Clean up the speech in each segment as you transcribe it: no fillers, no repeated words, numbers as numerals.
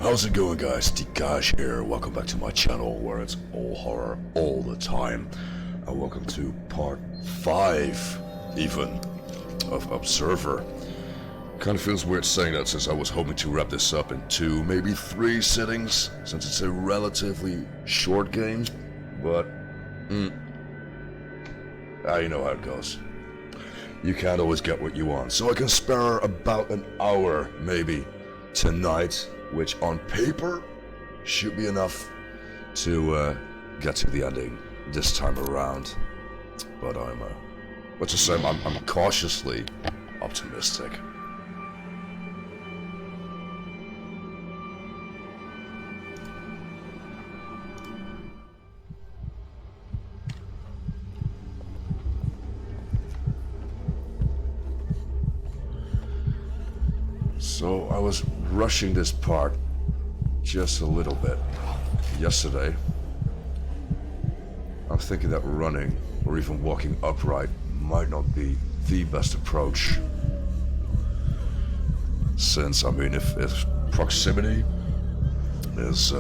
How's it going, guys? Dikash here. Welcome back to my channel where it's all horror all the time. And welcome to part 5, even, of Observer. Kind of feels weird saying that since I was hoping to wrap this up in 2, maybe 3 sittings, since it's a relatively short game. But, you know how it goes. You can't always get what you want. So I can spare about an hour, maybe, tonight, which on paper should be enough to get to the ending this time around. But I'm cautiously optimistic. So I was rushing this part just a little bit yesterday. I'm thinking that running or even walking upright might not be the best approach. Since, I mean, if proximity is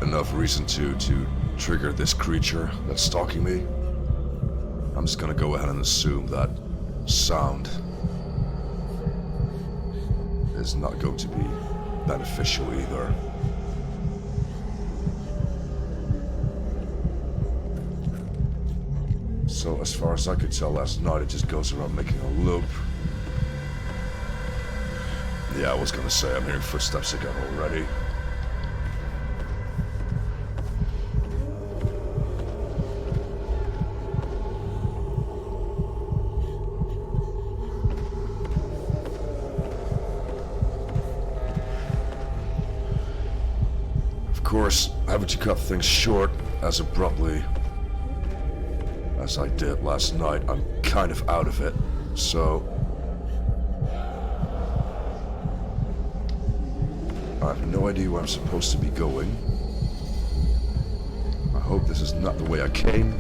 enough reason to trigger this creature that's stalking me, I'm just gonna go ahead and assume that sound is not going to be beneficial either. So as far as I could tell last night, it just goes around making a loop. Yeah, I was gonna say, I'm hearing footsteps again already. Of course, having to cut things short as abruptly as I did last night, I'm kind of out of it, so I have no idea where I'm supposed to be going. I hope this is not the way I came,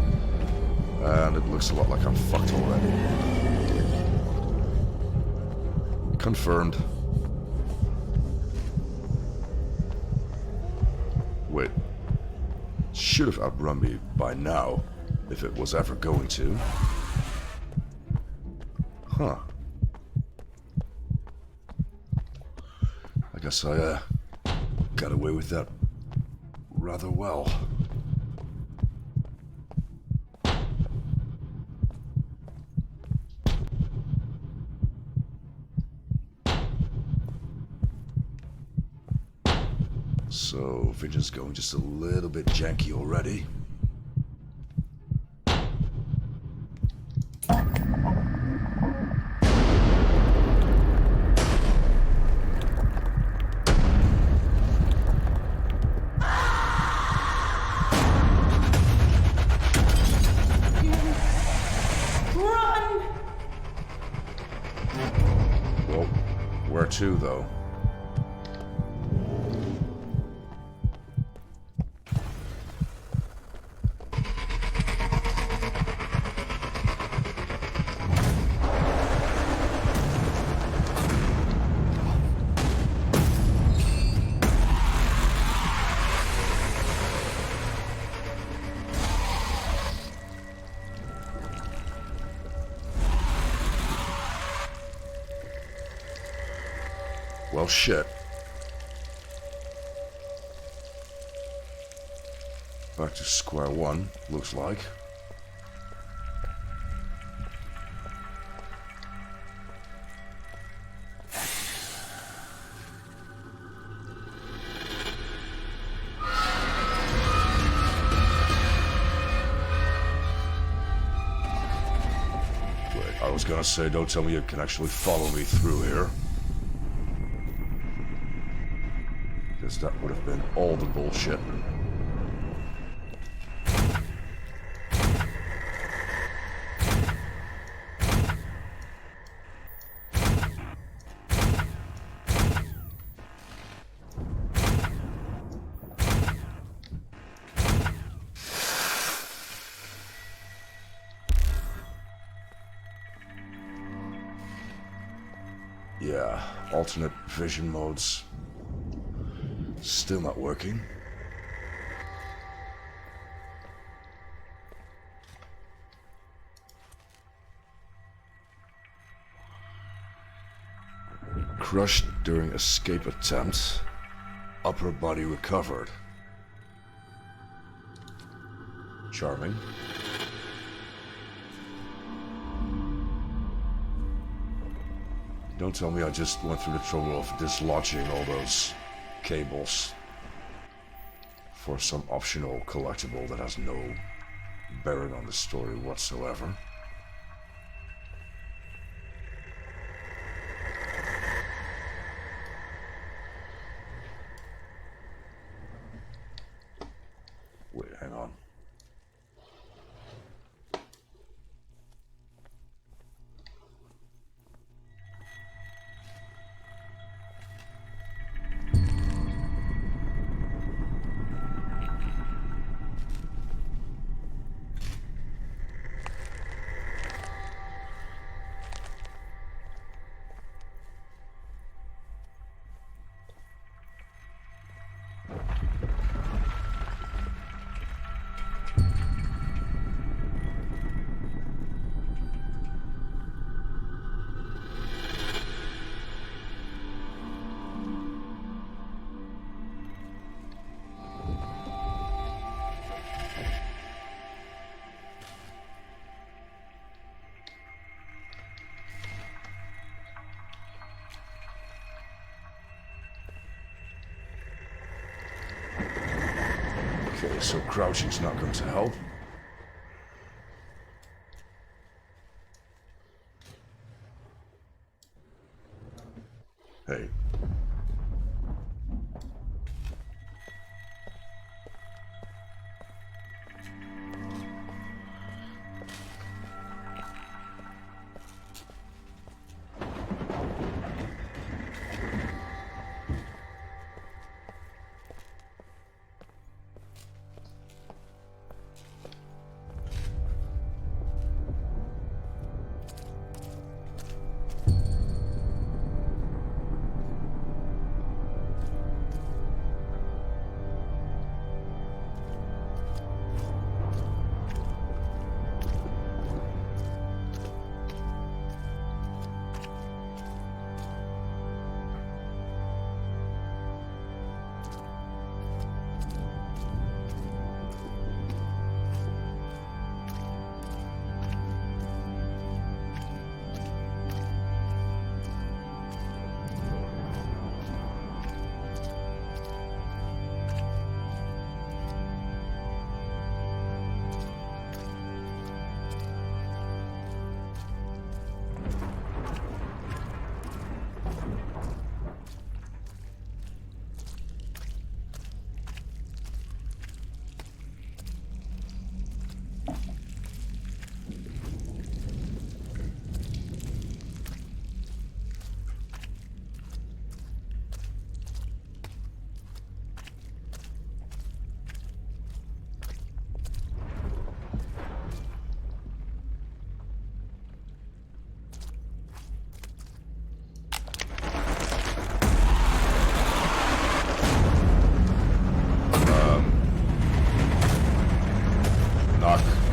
and it looks a lot like I'm fucked already. Confirmed. Wait, should have outrun me by now, if it was ever going to. Huh. I guess I, got away with that rather well. So, Vision's going just a little bit janky already. Well, where to, though? Well, shit. Back to square one, looks like. Wait, I was gonna say, don't tell me you can actually follow me through here. Because that would have been all the bullshit. Yeah, alternate vision modes. Still not working. Crushed during escape attempt. Upper body recovered. Charming. Don't tell me I just went through the trouble of dislodging all those cables for some optional collectible that has no bearing on the story whatsoever. Wait, hang on. Okay, so crouching's not going to help. Hey.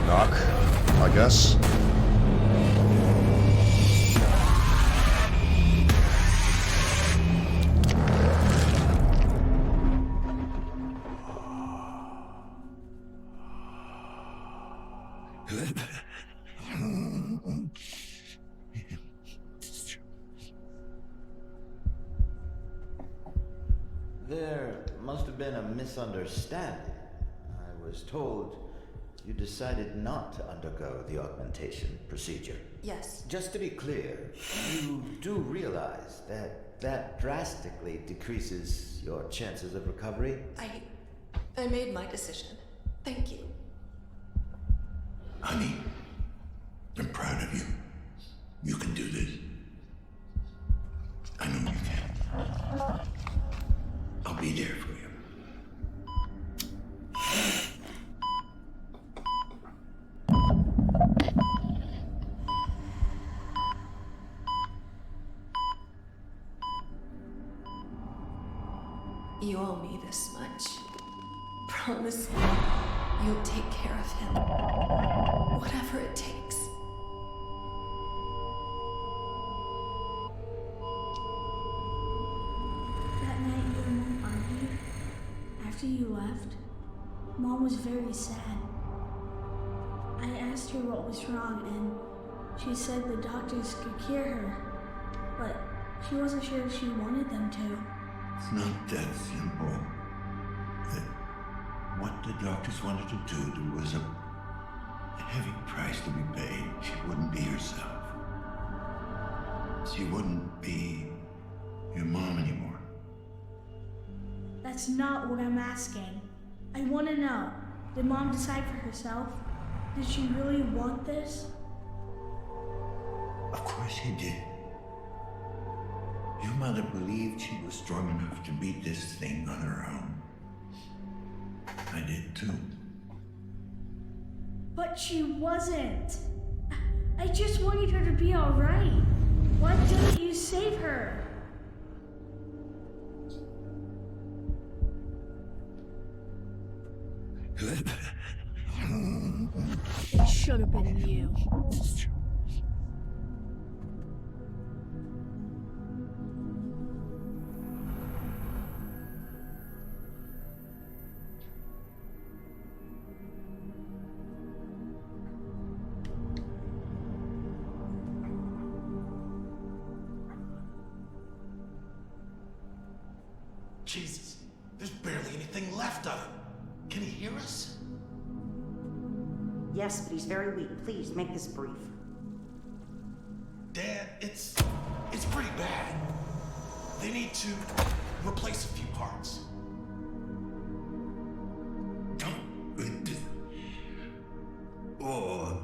Knock, I guess. There must have been a misunderstanding. I was told you decided not to undergo the augmentation procedure. Yes. Just to be clear, you do realize that that drastically decreases your chances of recovery? I made my decision. Thank you. Honey, I'm proud of you. You can do this. I know you can. I'll be there for you. You owe me this much. Promise me you'll take care of him. Whatever it takes. That night you and Mom argued, after you left, Mom was very sad. I asked her what was wrong and she said the doctors could cure her, but she wasn't sure if she wanted them to. It's not that simple. What the doctors wanted to do there was a heavy price to be paid. She wouldn't be herself. She wouldn't be your mom anymore. That's not what I'm asking. I want to know, did Mom decide for herself? Did she really want this? Of course she did. Your mother believed she was strong enough to beat this thing on her own. I did too. But she wasn't. I just wanted her to be alright. Why didn't you save her? It should have been you. Jesus, there's barely anything left of him. Can he hear us? Yes, but he's very weak. Please, make this brief. Dad, it's pretty bad. They need to replace a few parts. Oh,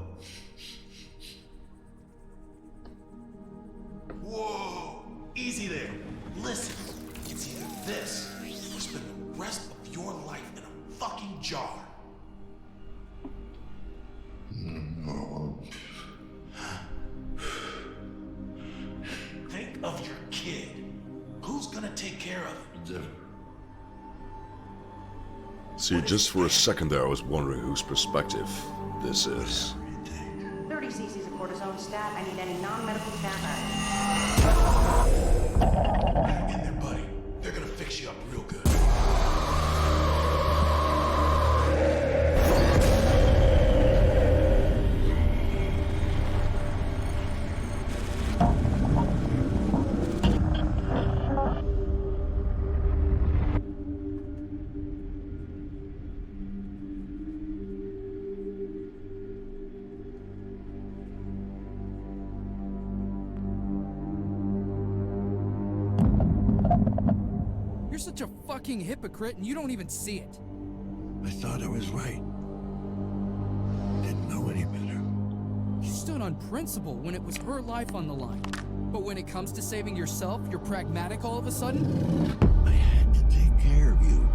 Whoa, easy there. Listen, it's either this or spend the rest of your life in a fucking jar. no. Think of your kid. Who's gonna take care of him? See, just for a second there, I was wondering whose perspective this is. 30 cc's of cortisone stat. I need any non-medical staff Hang in there, buddy. They're gonna fix you up real good. You're such a fucking hypocrite and you don't even see it. I thought I was right. Didn't know any better. You stood on principle when it was her life on the line. But when it comes to saving yourself, you're pragmatic all of a sudden? I had to take care of you.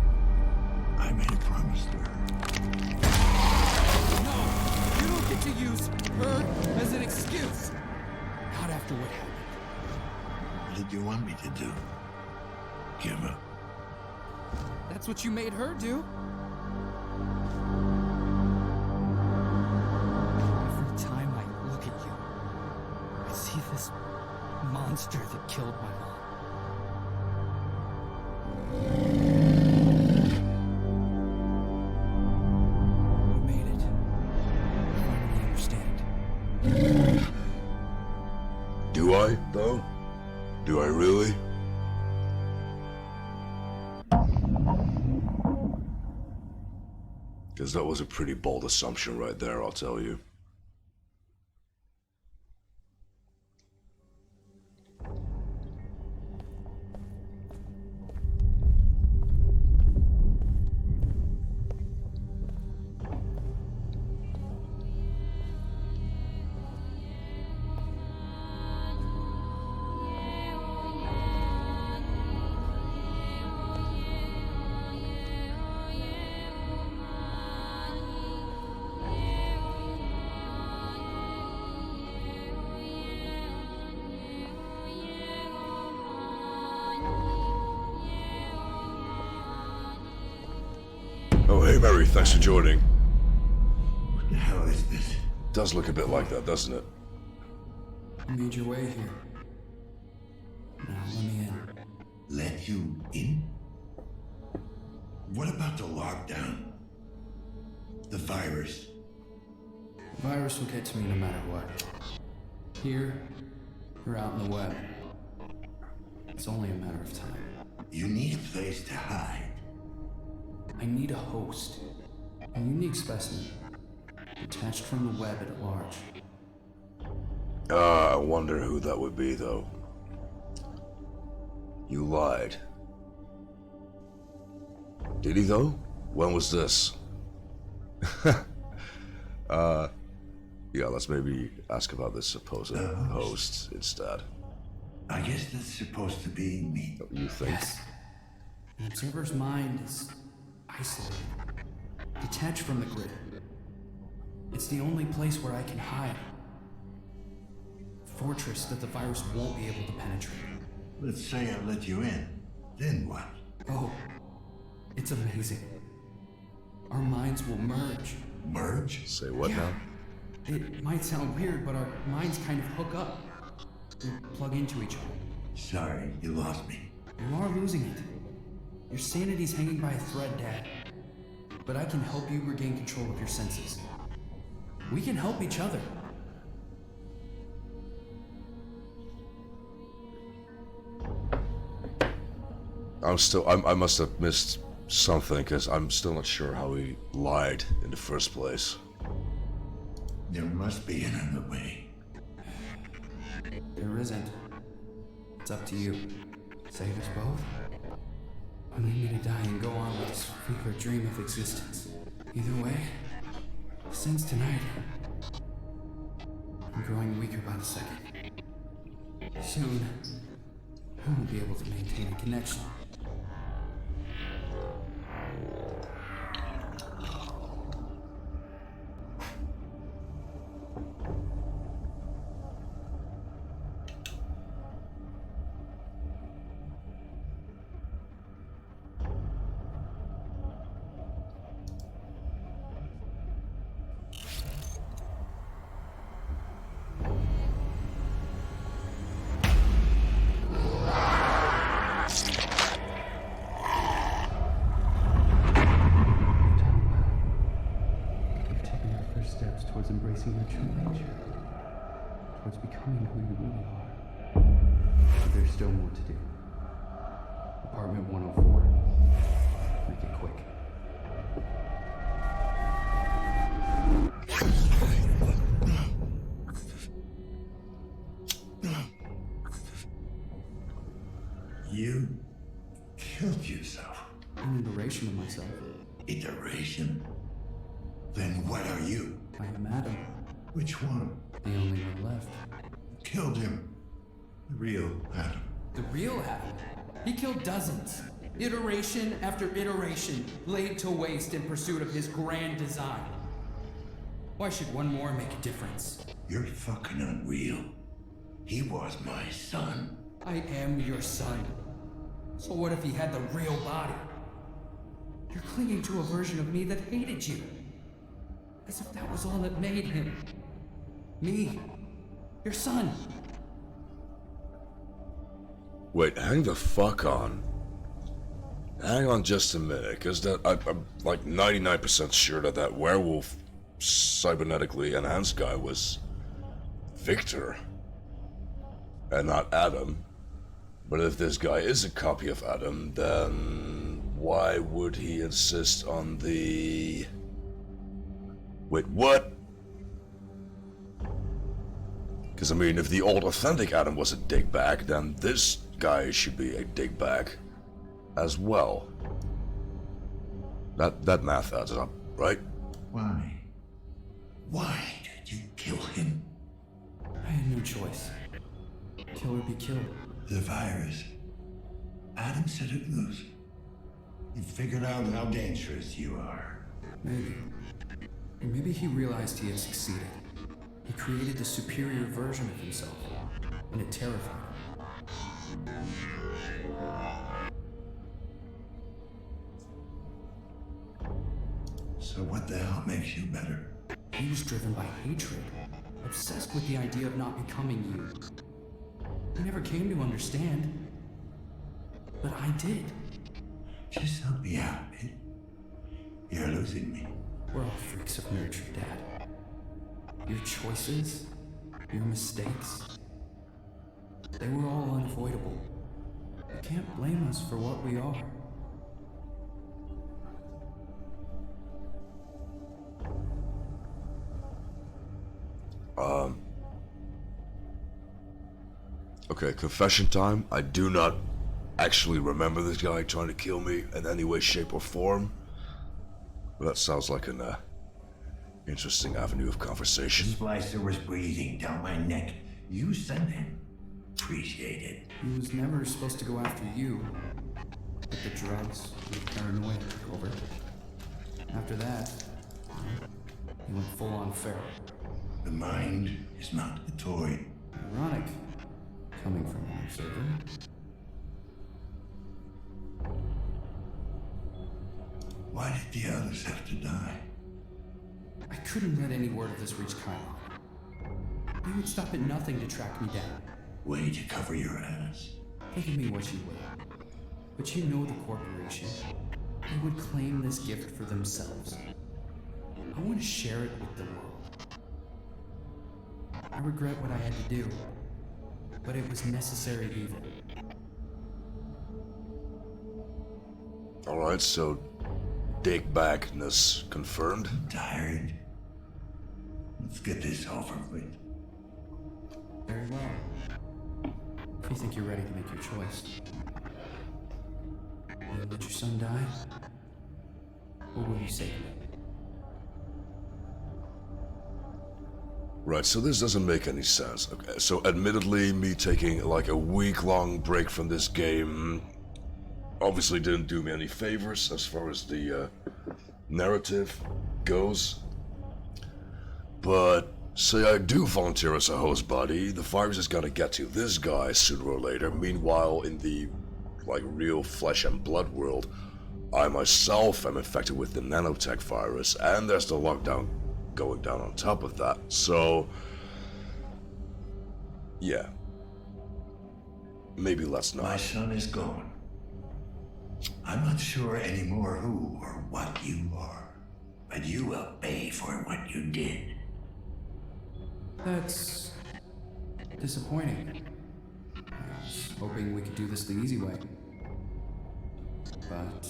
I made a promise to her. No, you don't get to use her as an excuse. Not after what happened. What did you want me to do? Give up? That's what you made her do. Every time I look at you, I see this monster that killed my mom. You made it. I finally understand. Do I, though? Do I really? Because that was a pretty bold assumption right there, I'll tell you. Hey Mary, thanks for joining. What the hell is this? Does look a bit like that, doesn't it? You made your way here. Now let me in. Let you in? What about the lockdown? The virus? The virus will get to me no matter what. Here, or out in the web. It's only a matter of time. You need a place to hide. I need a host. A unique specimen. Detached from the web at large. I wonder who that would be, though. You lied. Did he, though? When was this? Yeah, let's maybe ask about this supposed host instead. I guess that's supposed to be me. You think? Yes. An observer's mind is isolated. Detached from the grid. It's the only place where I can hide. Fortress that the virus won't be able to penetrate. Let's say I let you in. Then what? Oh, it's amazing. Our minds will merge. Merge? Say what Yeah. now? It might sound weird, but our minds kind of hook up. We plug into each other. Sorry, you lost me. You are losing it. Your sanity's hanging by a thread, Dad. But I can help you regain control of your senses. We can help each other. I must have missed something, because I'm still not sure how he lied in the first place. There must be another way. There isn't. It's up to you. Save us both? Or leave me to die and go on with this fever dream of existence. Either way, since tonight, I'm growing weaker by the second. Soon, I won't be able to maintain a connection. You've taken your first steps towards embracing your true nature, towards becoming who you really are. But there's still more to do. Apartment 104. Make it quick. You killed yourself. An iteration of myself. Iteration? Then what are you? I am Adam, Which one? the only one left. Killed him. The real Adam. The real Adam. He killed dozens. Iteration after iteration, laid to waste in pursuit of his grand design. Why should one more make a difference? You're fucking unreal. He was my son. I am your son. So what if he had the real body? You're clinging to a version of me that hated you. As if that was all that made him. Me. Your son. Wait, hang the fuck on. Hang on just a minute, because I'm like 99% sure that that werewolf cybernetically enhanced guy was Victor. And not Adam. But if this guy is a copy of Adam, then why would he insist on the... Wait, what? Because I mean, if the old authentic Adam was a dickbag, then this guy should be a dickbag as well. That math adds up, right? Why? Why did you kill him? I had no choice. Kill or be killed. The virus. Adam set it loose. He figured out how dangerous you are. Maybe. Or maybe he realized he had succeeded. He created the superior version of himself, and it terrified him. So what the hell makes you better? He was driven by hatred, obsessed with the idea of not becoming you. He never came to understand. But I did. Just help me out, kid. You're losing me. We're all freaks of nurture, Dad. Your choices, your mistakes, they were all unavoidable. You can't blame us for what we are. Okay, confession time. I do not actually remember this guy trying to kill me in any way, shape, or form. But that sounds like an interesting avenue of conversation. Splicer was breathing down my neck. You sent him. Appreciate it. He was never supposed to go after you. But the drugs and the paranoia took over. After that, he went full on feral. The mind is not a toy. Ironic, coming from an observer. Why did the others have to die? I couldn't let any word of this reach Kylon. He would stop at nothing to track me down. Way to cover your ass. Think of me what you will. But you know the corporation. They would claim this gift for themselves. I want to share it with the world. I regret what I had to do, but it was necessary evil. Alright, so dig backness confirmed. Tired? Let's get this over with. Very well. If you think you're ready to make your choice. Will you let your son die? Or will you save him? Right, so this doesn't make any sense. Okay, so admittedly, me taking like a week-long break from this game obviously didn't do me any favors as far as the narrative goes. But say I do volunteer as a host body, the virus is gonna get to this guy sooner or later. Meanwhile, in the like real flesh and blood world, I myself am infected with the nanotech virus, and there's the lockdown going down on top of that. So yeah, maybe let's not. My son is gone. I'm not sure anymore who or what you are, but you will pay for what you did. That's disappointing. I was hoping we could do this the easy way. But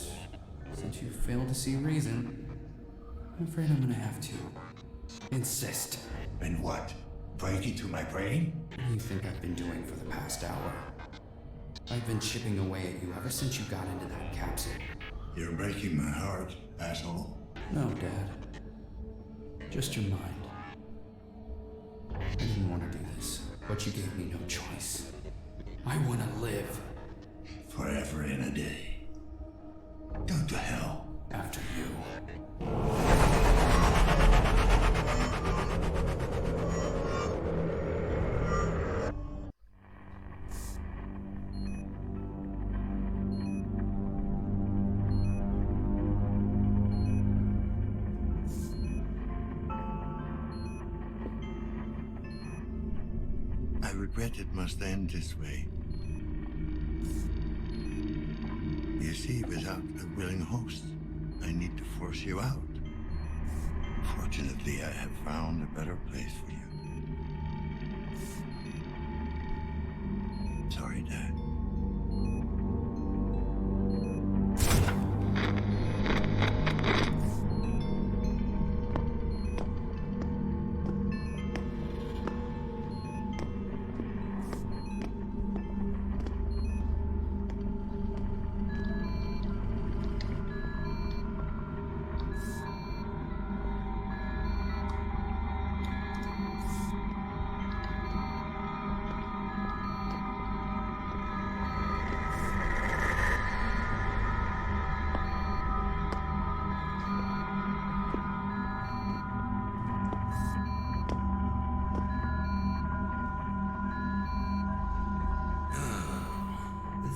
since you failed to see reason, I'm afraid I'm gonna have to insist. And what? Break into my brain? What do you think I've been doing for the past hour? I've been chipping away at you ever since you got into that capsule. You're breaking my heart, asshole. No, Dad. Just your mind. I didn't want to do this, but you gave me no choice. I want to live. Forever and a day. Go to hell. After you. I regret it must end this way. You see, without a willing host, I need to force you out. Fortunately, I have found a better place for you. Sorry, Dad.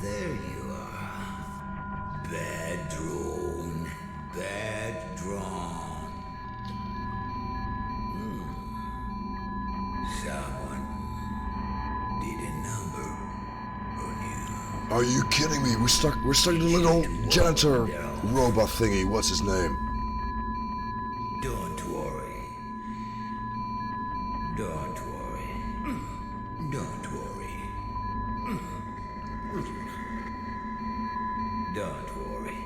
There you are. Bad drone. Bad drone. Are you kidding me? We're stuck in a little janitor robot thingy. What's his name? Don't worry. Don't worry. Don't worry. Don't worry.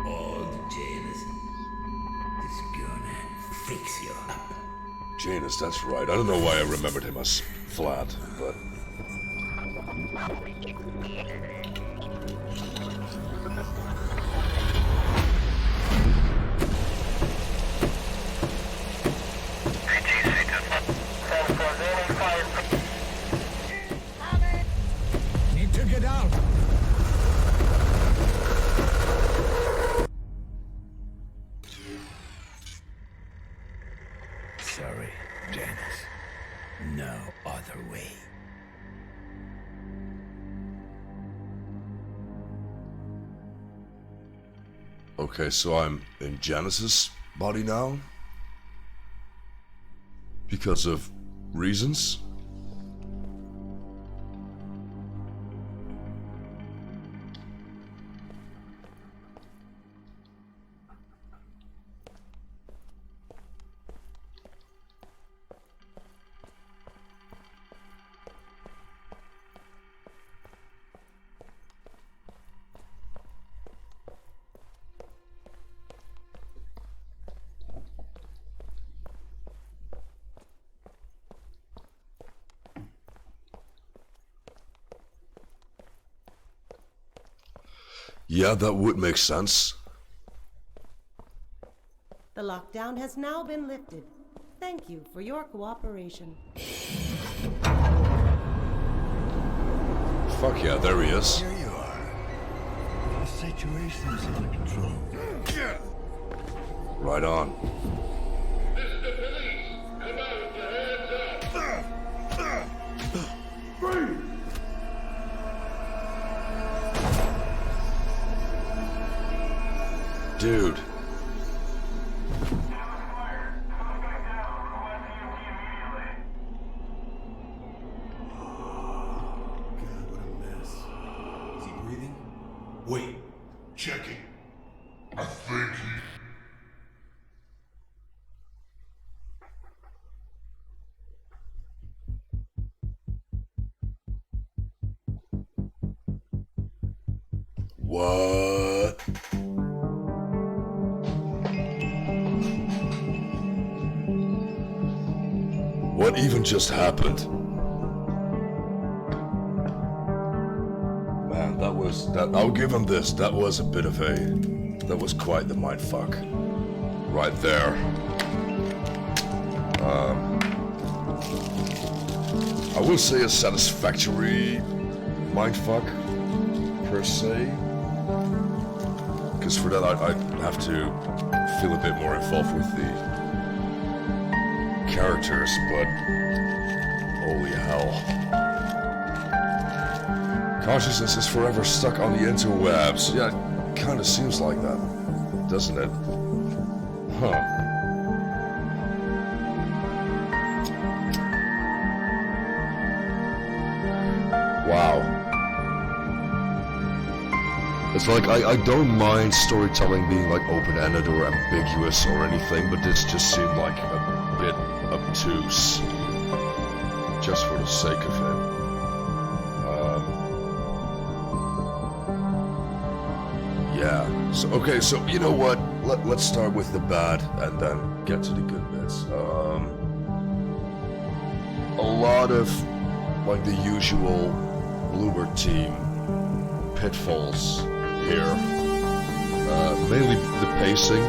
Old Janus is gonna fix you up. Janus, that's right. I don't know why I remembered him as Vlad, but... Need to get out. Sorry, Janus. No other way. Okay, so I'm in Janus's body now? Because of reasons? Yeah, that would make sense. The lockdown has now been lifted. Thank you for your cooperation. Fuck yeah, there he is. Here you are. The situation's under control. Right on. Mr. Police, come out, your hands up. Freeze! Dude. Is he breathing? Wait. Checking. I think he... What? What even just happened? Man, I'll give him this. That was a bit of that was quite the mindfuck. Right there. I will say a satisfactory mindfuck, per se. Because for that I'd have to feel a bit more involved with the characters, but holy hell. Consciousness is forever stuck on the interwebs. Yeah, it kinda seems like that, doesn't it? Huh. Wow. It's like, I don't mind storytelling being like open-ended or ambiguous or anything, but this just seemed like a bit obtuse. Just for the sake of it. Yeah, so, okay, so you know what? Let's start with the bad and then get to the good bits. A lot of, like, the usual Bloober team pitfalls here. Mainly the pacing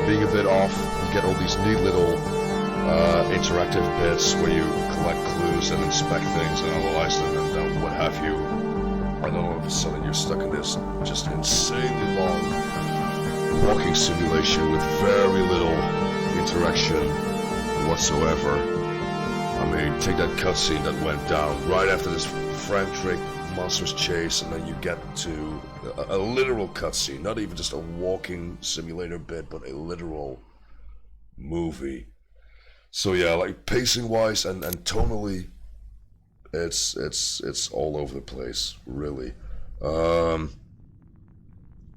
being a bit off. You get all these neat little interactive bits where you collect clues and inspect things and analyze them and then what have you. And then all of a sudden you're stuck in this just insanely long walking simulation with very little interaction whatsoever. I mean, take that cutscene that went down right after this frantic monstrous chase, and then you get to a literal cutscene, not even just a walking simulator bit, but a literal movie. So yeah, like pacing wise and tonally, It's all over the place, really.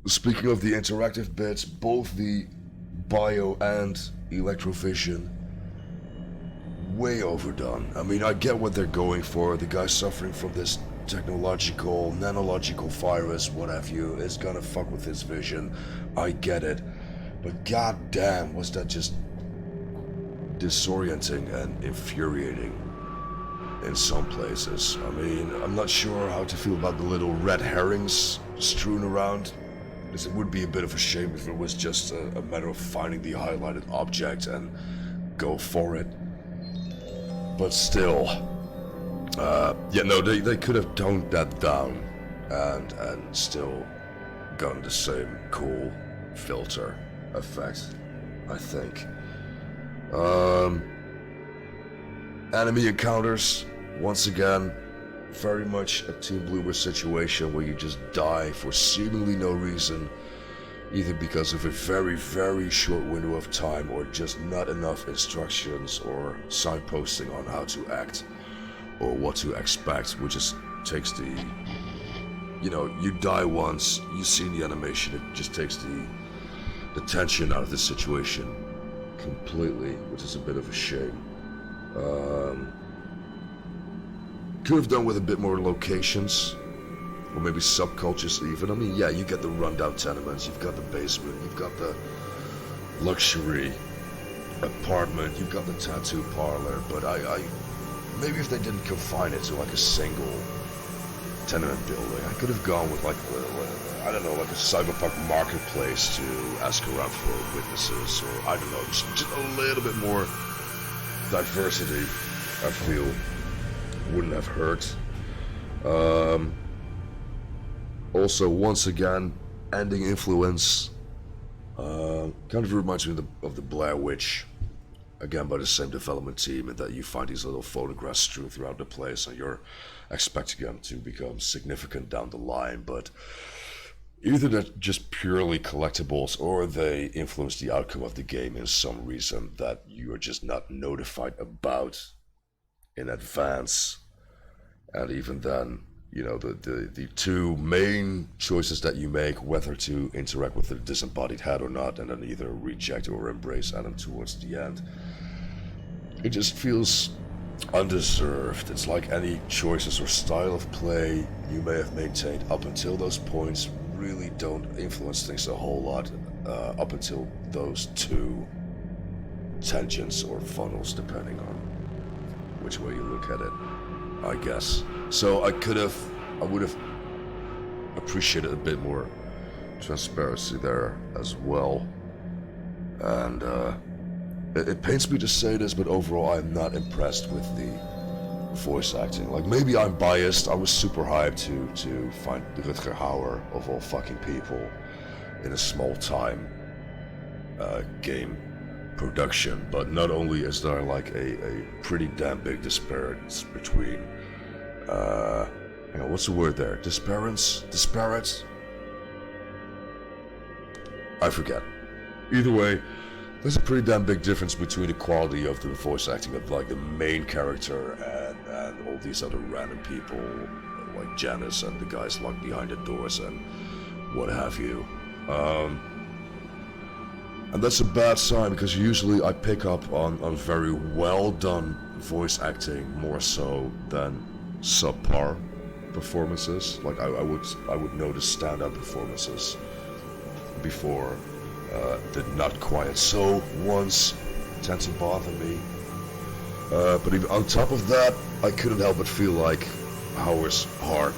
Speaking of the interactive bits, both the bio and electrovision, way overdone. I mean, I get what they're going for. The guy suffering from this technological, nanological virus, what have you, is gonna fuck with his vision. I get it. But goddamn, was that just disorienting and infuriating in some places. I mean, I'm not sure how to feel about the little red herrings strewn around. Because it would be a bit of a shame if it was just a matter of finding the highlighted object and go for it. But still, yeah, no, they could have toned that down and still gotten the same cool filter effect, I think. Enemy encounters, once again, very much a Team Bloober situation where you just die for seemingly no reason, either because of a very, very short window of time or just not enough instructions or signposting on how to act or what to expect, which just takes the, you know, you die once, you see the animation, it just takes the tension out of the situation completely, which is a bit of a shame. Could have done with a bit more locations, or maybe subcultures even. I mean, yeah, you get the rundown tenements, you've got the basement, you've got the luxury apartment, you've got the tattoo parlor, but I maybe if they didn't confine it to like a single tenement building, I could have gone with like, I don't know, like a cyberpunk marketplace to ask around for witnesses, or I don't know, just a little bit more diversity, I feel, wouldn't have hurt. Also, once again, ending influence kind of reminds me of the Blair Witch, again by the same development team, and that you find these little photographs strewn throughout the place and you're expecting them to become significant down the line, but either they're just purely collectibles or they influence the outcome of the game in some reason that you are just not notified about in advance. And even then, you know, the two main choices that you make, whether to interact with the disembodied head or not, and then either reject or embrace Adam towards the end, it just feels undeserved. It's like any choices or style of play you may have maintained up until those points really don't influence things a whole lot up until those two tangents or funnels, depending on which way you look at it, I guess. So I would have appreciated a bit more transparency there as well. And it pains me to say this, but overall I'm not impressed with the voice acting. Like, maybe I'm biased. I was super hyped to find Rutger Hauer, of all fucking people, in a small time game production. But not only is there like a pretty damn big disparity between what's the word there? Disparate? I forget. Either way, there's a pretty damn big difference between the quality of the voice acting of like the main character and all these other random people like Janice and the guys locked behind the doors and what have you. And that's a bad sign, because usually I pick up on very well done voice acting more so than subpar performances. Like I would notice standout performances before the not quite so once tend to bother me. But even on top of that, I couldn't help but feel like Hauer's heart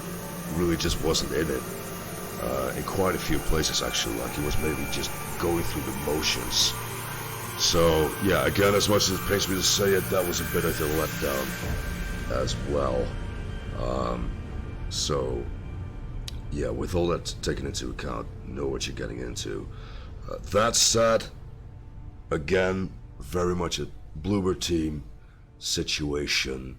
really just wasn't in it. In quite a few places actually, like he was maybe just going through the motions. So yeah, again, as much as it pains me to say it, that was a bit of a letdown as well. So yeah, with all that taken into account, know what you're getting into. That said, again, very much a Bloober team situation.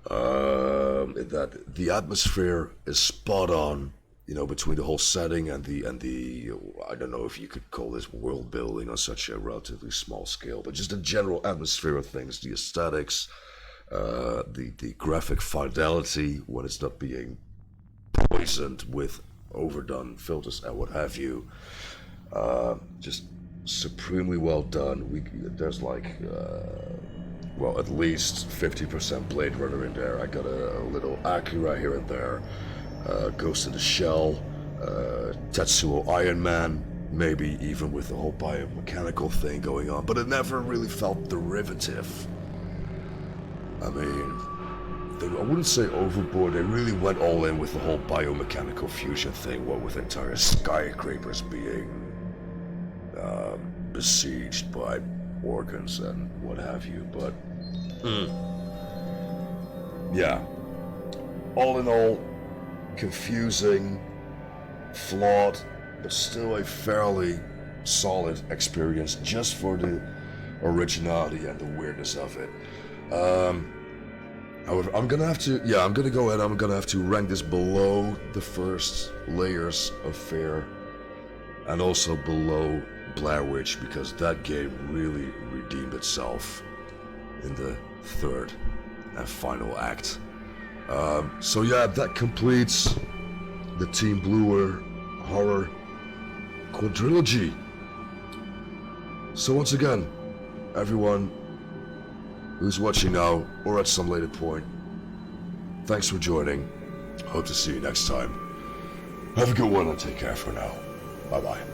That the atmosphere is spot on, you know, between the whole setting and the I don't know if you could call this world building on such a relatively small scale, but just the general atmosphere of things, the aesthetics, the graphic fidelity when it's not being poisoned with overdone filters and what have you. Just supremely well done. There's like, well, at least 50% Blade Runner in there. I got a little Akira here and there, Ghost in the Shell, Tetsuo Iron Man, maybe even with the whole biomechanical thing going on, but it never really felt derivative. I mean, I wouldn't say overboard. They really went all in with the whole biomechanical fusion thing, what with entire skyscrapers being besieged by organs and what have you, but yeah, all in all, confusing, flawed, but still a fairly solid experience just for the originality and the weirdness of it. However, I'm gonna have to go ahead, I'm gonna have to rank this below the first Layers of Fear and also below Blair Witch, because that game really redeemed itself in the third and final act. So yeah, that completes the Team Bluer horror quadrilogy. So once again, everyone who's watching now or at some later point, thanks for joining. Hope to see you next time. Have a good one and take care for now. Bye bye.